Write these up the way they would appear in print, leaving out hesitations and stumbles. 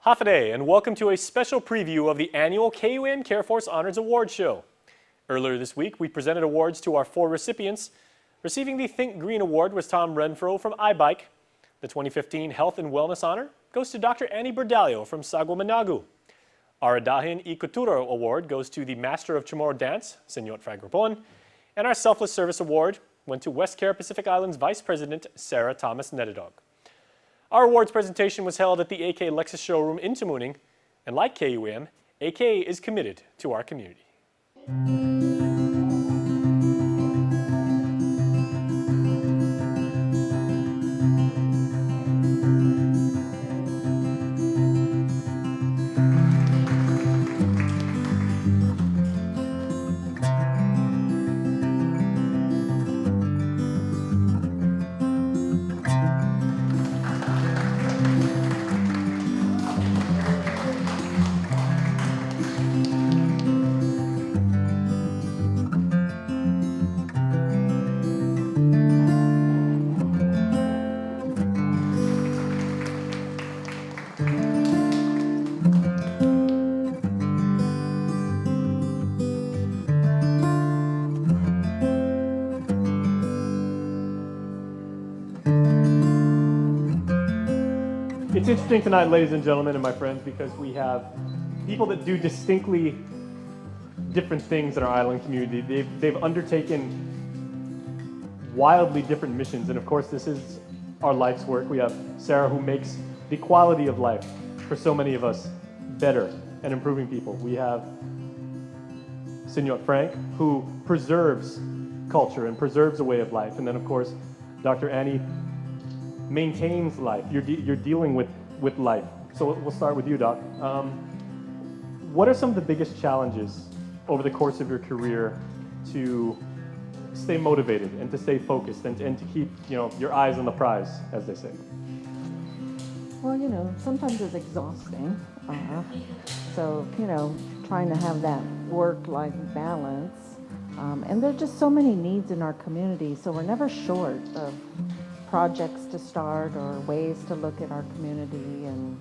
Hafa and welcome to a special preview of the annual KUAM CareForce Honors Award Show. Earlier this week, we presented awards to our 4 recipients. Receiving the Think Green Award was Tom Renfro from iBike. The 2015 Health and Wellness Honor goes to Dr. Annie Berdalio from Sago Managu. Our Adahin y Cultura Award goes to the Master of Chamorro Dance, Senor Fragropon. And our Selfless Service Award went to West Care Pacific Islands Vice President Sarah Thomas Nedadog. Our awards presentation was held at the AK Lexus showroom in Tamuning, and like KUAM, AK is committed to our community. It's interesting tonight, ladies and gentlemen, and my friends, because we have people that do distinctly different things in our island community. They've undertaken wildly different missions, and of course this is our life's work. We have Sarah, who makes the quality of life for so many of us better and improving people. We have Senor Frank, who preserves culture and preserves a way of life, and then of course Dr. Annie maintains life. You're dealing with life. So we'll start with you, Doc. What are some of the biggest challenges over the course of your career to stay motivated and to stay focused and to keep your eyes on the prize, as they say? Well, sometimes it's exhausting. So, trying to have that work-life balance. And there are just so many needs in our community, so we're never short of projects to start or ways to look at our community, and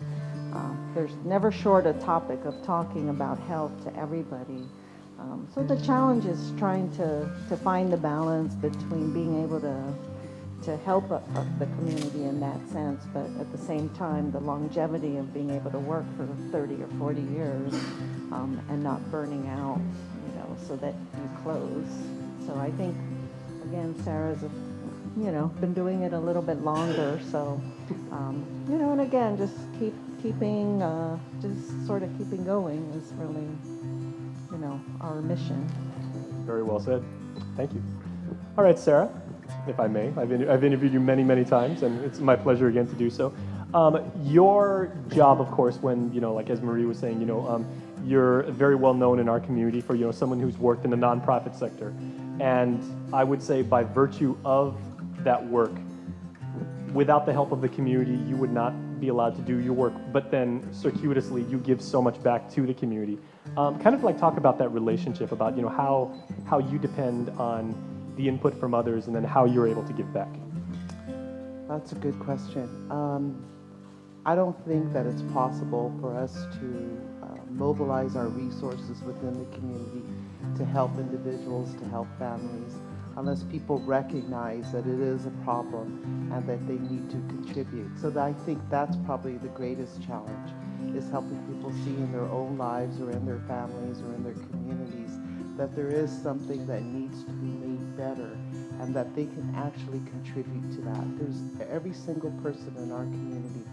there's never short a topic of talking about health to everybody. So the challenge is trying to find the balance between being able to help the community in that sense, but at the same time the longevity of being able to work for 30 or 40 years and not burning out, so that you close. So I think, again, Sarah's been doing it a little bit longer, so, and again, just keeping going is really, our mission. Very well said. Thank you. All right, Sarah, if I may, I've interviewed you many, many times, and it's my pleasure again to do so. Your job, of course, when, like as Marie was saying, you're very well known in our community for, someone who's worked in the nonprofit sector. And I would say by virtue of that work, without the help of the community, you would not be allowed to do your work, but then circuitously you give so much back to the community. Kind of like talk about that relationship, about how you depend on the input from others and then how you're able to give back. That's a good question. I don't think that it's possible for us to mobilize our resources within the community to help individuals, to help families, unless people recognize that it is a problem and that they need to contribute. So I think that's probably the greatest challenge, is helping people see in their own lives or in their families or in their communities that there is something that needs to be made better and that they can actually contribute to that. Every single person in our community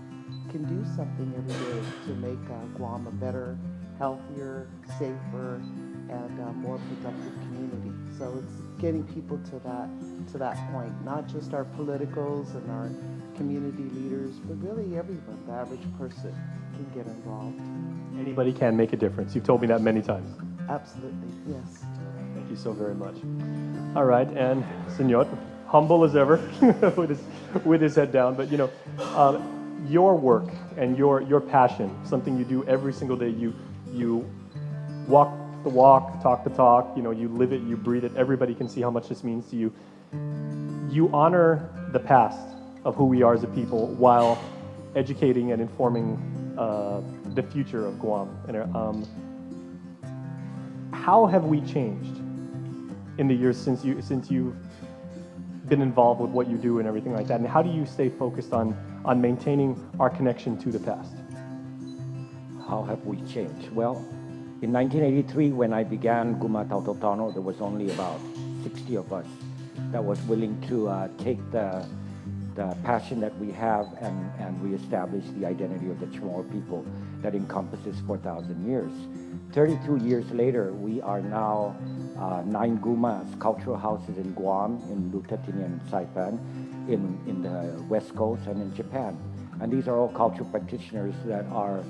can do something every day to make Guam a better, healthier, safer, and more productive community. So it's getting people to that point, not just our politicals and our community leaders, but really everyone, the average person, can get involved. Anybody can make a difference. You've told me that many times. Absolutely, yes. Thank you so very much. All right, and Senor, humble as ever, with his head down, but your work and your passion, something you do every single day, you walk the walk, talk the talk, you live it, you breathe it, everybody can see how much this means to you. You honor the past of who we are as a people while educating and informing the future of Guam. And how have we changed in the years since you've been involved with what you do and everything like that? And how do you stay focused on maintaining our connection to the past? How have we changed? Well, in 1983, when I began Guma Tautotano, there was only about 60 of us that was willing to take the passion that we have and reestablish the identity of the Chamorro people that encompasses 4,000 years. 32 years later, we are now 9 Gumas cultural houses in Guam, in Luta, Tinian, and Saipan, in the West Coast and in Japan. And these are all cultural practitioners that are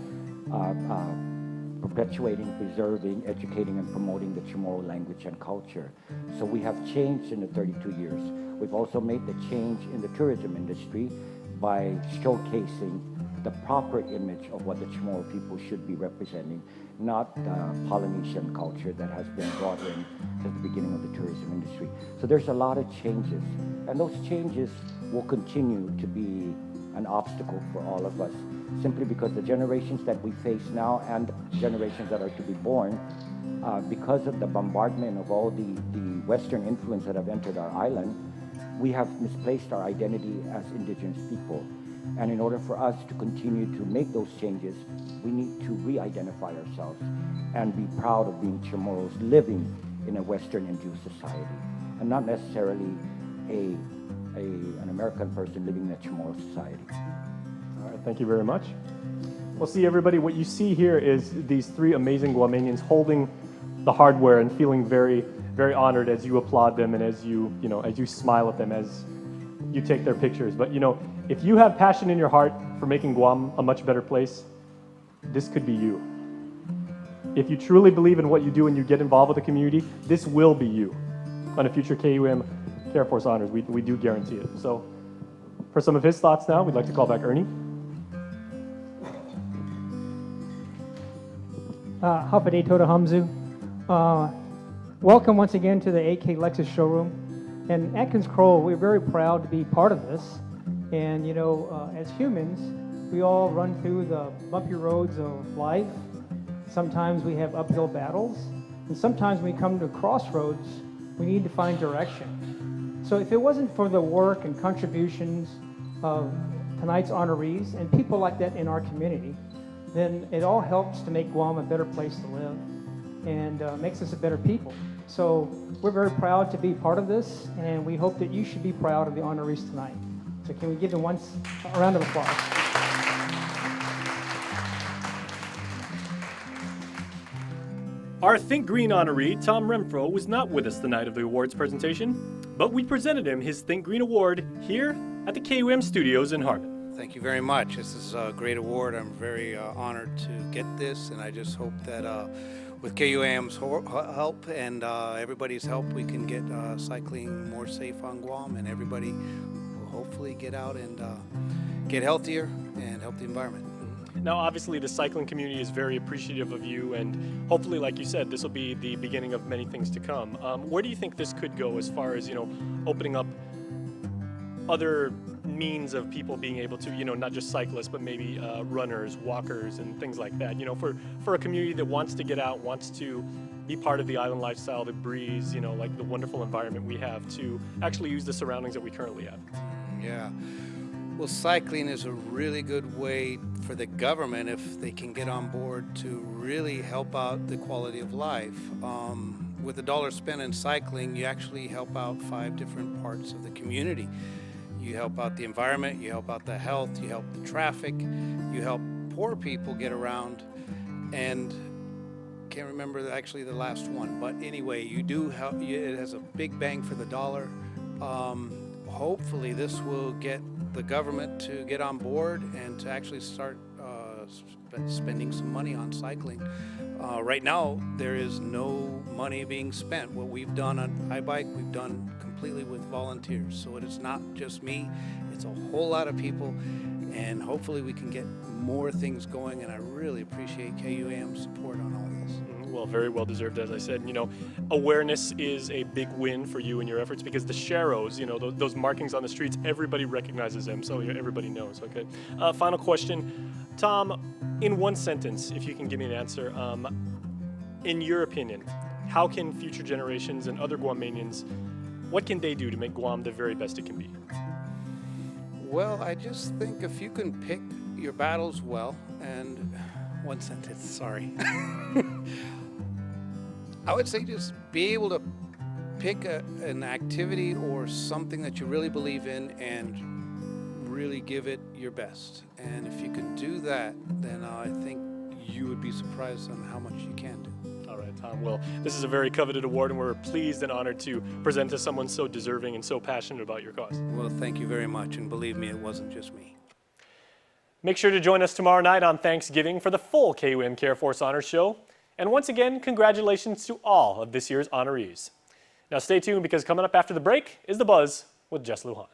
perpetuating, preserving, educating, and promoting the Chamorro language and culture. So we have changed in the 32 years. We've also made the change in the tourism industry by showcasing the proper image of what the Chamorro people should be representing, not the Polynesian culture that has been brought in since the beginning of the tourism industry. So there's a lot of changes, and those changes will continue to be an obstacle for all of us, simply because the generations that we face now and the generations that are to be born, because of the bombardment of all the Western influence that have entered our island, we have misplaced our identity as indigenous people. And in order for us to continue to make those changes, we need to re-identify ourselves and be proud of being Chamorros living in a Western-induced society, and not necessarily an American person living in a Chamorro society. All right, thank you very much. Well, see, everybody, what you see here is these 3 amazing Guamanians holding the hardware and feeling very, very honored as you applaud them and as you smile at them as you take their pictures. But if you have passion in your heart for making Guam a much better place, this could be you. If you truly believe in what you do and you get involved with the community, this will be you on a future KUAM CareForce Honors. We do guarantee it. So for some of his thoughts now, we'd like to call back Ernie. Hafade Toda Hamzu. Welcome once again to the AK Lexus showroom. And Atkins Kroll, we're very proud to be part of this. And as humans, we all run through the bumpy roads of life. Sometimes we have uphill battles. And sometimes when we come to crossroads, we need to find direction. So if it wasn't for the work and contributions of tonight's honorees and people like that in our community, then it all helps to make Guam a better place to live and makes us a better people. So we're very proud to be part of this, and we hope that you should be proud of the honorees tonight. So can we give them a round of applause? Our Think Green honoree, Tom Renfro, was not with us the night of the awards presentation, but we presented him his Think Green Award here at the KUM studios in Harbin. Thank you very much. This is a great award. I'm very honored to get this, and I just hope that with KUAM's help and everybody's help, we can get cycling more safe on Guam, and everybody will hopefully get out and get healthier and help the environment. Now, obviously, the cycling community is very appreciative of you, and hopefully, like you said, this will be the beginning of many things to come. Where do you think this could go as far as, opening up other means of people being able to, not just cyclists, but maybe runners, walkers, and things like that, for a community that wants to get out, wants to be part of the island lifestyle, the breeze, like the wonderful environment we have, to actually use the surroundings that we currently have? Yeah. Well, cycling is a really good way for the government, if they can get on board, to really help out the quality of life. With $1 spent in cycling, you actually help out 5 different parts of the community. You help out the environment, you help out the health, you help the traffic, you help poor people get around, and can't remember actually the last one, but anyway, you do help. It has a big bang for the dollar. Hopefully this will get the government to get on board and to actually start spending some money on cycling. Right now, there is no money being spent. What we've done on iBike, we've done completely with volunteers. So it is not just me, it's a whole lot of people, and hopefully we can get more things going, and I really appreciate KUAM's support on all this. Well, very well deserved, as I said. You know, awareness is a big win for you and your efforts because the sharrows, you know, those markings on the streets, everybody recognizes them, so everybody knows. Okay. Final question, Tom. In one sentence, if you can give me an answer, in your opinion, how can future generations and other Guamanians, what can they do to make Guam the very best it can be? Well, I just think if you can pick your battles well, and one sentence, sorry. I would say just be able to pick an activity or something that you really believe in and really give it your best. And if you can do that, then I think you would be surprised on how much you can do. All right, Tom. Well, this is a very coveted award, and we're pleased and honored to present to someone so deserving and so passionate about your cause. Well, thank you very much, and believe me, it wasn't just me. Make sure to join us tomorrow night on Thanksgiving for the full KUAM CareForce Honors show. And once again, congratulations to all of this year's honorees. Now stay tuned because coming up after the break is The Buzz with Jess Lujan.